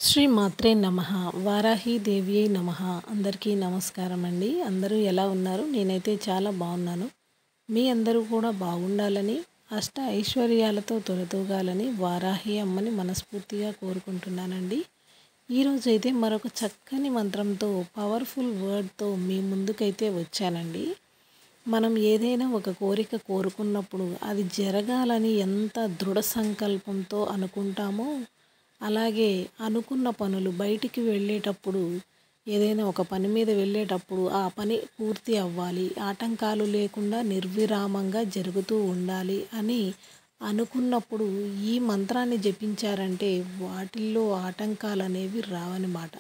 శ్రీ మాత్రే నమః వారాహి దేవ్యై నమః. అందరికీ నమస్కారం అండి. అందరూ ఎలా ఉన్నారు? నేనైతే చాలా బాగున్నాను. మీ అందరూ కూడా బాగుండాలని, అష్ట ఐశ్వర్యాలతో తొలతూగాలని వారాహి అమ్మని మనస్ఫూర్తిగా కోరుకుంటున్నానండి. ఈరోజైతే మరొక చక్కని మంత్రంతో, పవర్ఫుల్ వర్డ్తో మీ ముందుకైతే వచ్చానండి. మనం ఏదైనా ఒక కోరిక కోరుకున్నప్పుడు అది జరగాలని ఎంత దృఢ సంకల్పంతో అనుకుంటామో, అలాగే అనుకున్న పనులు బయటికి వెళ్ళేటప్పుడు, ఏదైనా ఒక పని మీద వెళ్ళేటప్పుడు ఆ పని పూర్తి అవ్వాలి, ఆటంకాలు లేకుండా నిర్విరామంగా జరుగుతూ ఉండాలి అని అనుకున్నప్పుడు ఈ మంత్రాన్ని జపించారంటే వాటిల్లో ఆటంకాలు అనేవి రావన్నమాట.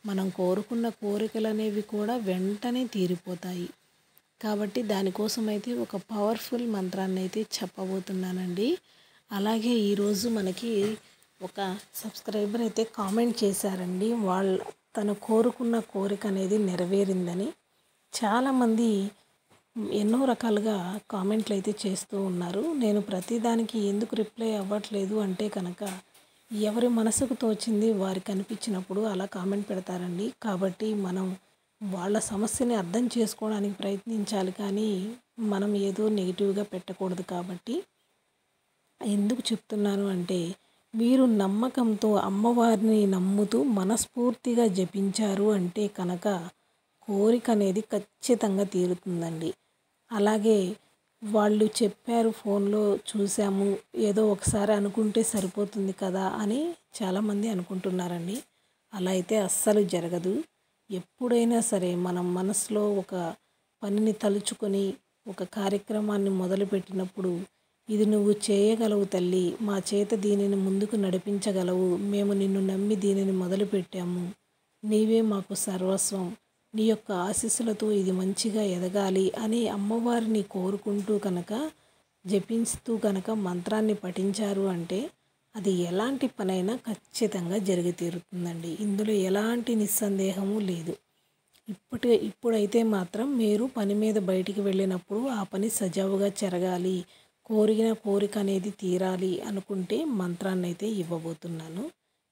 మనం కోరుకున్న కోరికలు అనేవి కూడా వెంటనే తీరిపోతాయి. కాబట్టి దానికోసమైతే ఒక పవర్ఫుల్ మంత్రాన్ని అయితే చెప్పబోతున్నానండి. అలాగే ఈరోజు మనకి ఒక సబ్స్క్రైబర్ అయితే కామెంట్ చేశారండి. తను కోరుకున్న కోరిక అనేది నెరవేరిందని. చాలామంది ఎన్నో రకాలుగా కామెంట్లు అయితే చేస్తూ ఉన్నారు. నేను ప్రతిదానికి ఎందుకు రిప్లై అవ్వట్లేదు అంటే కనుక, ఎవరి మనసుకు తోచింది వారికి అనిపించినప్పుడు అలా కామెంట్ పెడతారండి. కాబట్టి మనం వాళ్ళ సమస్యని అర్థం చేసుకోవడానికి ప్రయత్నించాలి, కానీ మనం ఏదో నెగిటివ్గా పెట్టకూడదు. కాబట్టి ఎందుకు చెప్తున్నాను అంటే, మీరు నమ్మకంతో అమ్మవారిని నమ్ముతూ మనస్ఫూర్తిగా జపించారు అంటే కనుక కోరిక అనేది ఖచ్చితంగా తీరుతుందండి. అలాగే వాళ్ళు చెప్పారు, ఫోన్లో చూసాము, ఏదో ఒకసారి అనుకుంటే సరిపోతుంది కదా అని చాలామంది అనుకుంటున్నారండి. అలా అయితే అస్సలు జరగదు. ఎప్పుడైనా సరే మనం మనసులో ఒక పనిని తలుచుకొని ఒక కార్యక్రమాన్ని మొదలుపెట్టినప్పుడు, ఇది నువ్వు చేయగలవు తల్లి, మా చేత దీనిని ముందుకు నడిపించగలవు, మేము నిన్ను నమ్మి దీనిని మొదలుపెట్టాము, నీవే మాకు సర్వస్వం, నీ యొక్క ఆశీస్సులతో ఇది మంచిగా ఎదగాలి అని అమ్మవారిని కోరుకుంటూ కనుక, జపిస్తూ కనుక మంత్రాన్ని పఠించారు అంటే అది ఎలాంటి పనైనా ఖచ్చితంగా జరిగి తీరుతుందండి. ఇందులో ఎలాంటి నిస్సందేహము లేదు. ఇప్పుడైతే మాత్రం మీరు పని మీద బయటికి వెళ్ళినప్పుడు ఆ పని సజావుగా జరగాలి, కోరిన కోరిక అనేది తీరాలి అనుకుంటే మంత్రాన్ని అయితే ఇవ్వబోతున్నాను.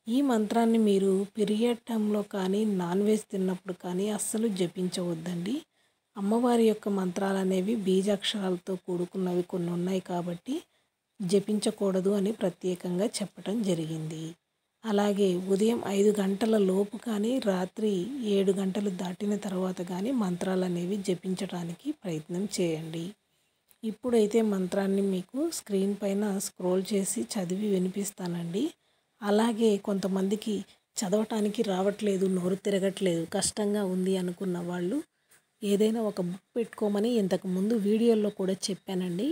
ఈ మంత్రాన్ని మీరు పీరియడ్ టైంలో కానీ, నాన్ వెజ్ తిన్నప్పుడు కానీ అస్సలు జపించవద్దండి. అమ్మవారి యొక్క మంత్రాలు అనేవి బీజాక్షరాలతో కూడుకున్నవి కొన్ని ఉన్నాయి కాబట్టి జపించకూడదు అని ప్రత్యేకంగా చెప్పడం జరిగింది. అలాగే ఉదయం 5 గంటల లోపు కానీ, రాత్రి 7 గంటలు దాటిన తర్వాత కానీ మంత్రాలు అనేవి జపించడానికి ప్రయత్నం చేయండి. ఇప్పుడైతే మంత్రాన్ని మీకు స్క్రీన్ పైన స్క్రోల్ చేసి చదివి వినిపిస్తానండి. అలాగే కొంతమందికి చదవటానికి రావట్లేదు, నోరు తిరగట్లేదు, కష్టంగా ఉంది అనుకున్న వాళ్ళు ఏదైనా ఒక బుక్ పెట్టుకోమని ఇంతకుముందు వీడియోల్లో కూడా చెప్పానండి.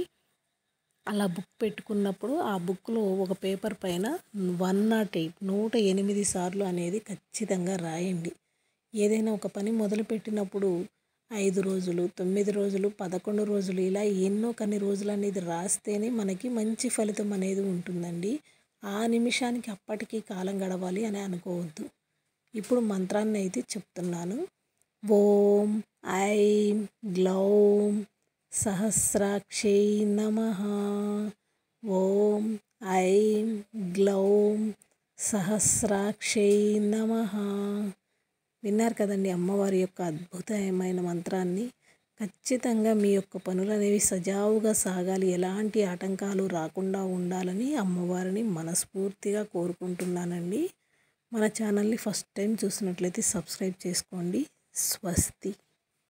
అలా బుక్ పెట్టుకున్నప్పుడు ఆ బుక్లో ఒక పేపర్ పైన 108 సార్లు అనేది ఖచ్చితంగా రాయండి. ఏదైనా ఒక పని మొదలుపెట్టినప్పుడు 5 రోజులు, 9 రోజులు, 11 రోజులు ఇలా ఎన్నో కొన్ని రోజులు అనేది రాస్తేనే మనకి మంచి ఫలితం అనేది ఉంటుందండి. ఆ నిమిషానికి అప్పటికి కాలం గడవాలి అని అనుకోవద్దు. ఇప్పుడు మంత్రాన్ని అయితే చెప్తున్నాను. ఓం ఐం గ్లౌం సహస్రాక్షై నమః. ఓం ఐం గ్లౌం సహస్రాక్షై నమః. విన్నారు కదండి అమ్మవారి యొక్క అద్భుతమైన మంత్రాన్ని. ఖచ్చితంగా మీ యొక్క పనులు అనేవి సజావుగా సాగాలి, ఎలాంటి ఆటంకాలు రాకుండా ఉండాలని అమ్మవారిని మనస్ఫూర్తిగా కోరుకుంటున్నానండి. మన ఛానల్ని ఫస్ట్ టైం చూసినట్లయితే సబ్స్క్రైబ్ చేసుకోండి. స్వస్తి.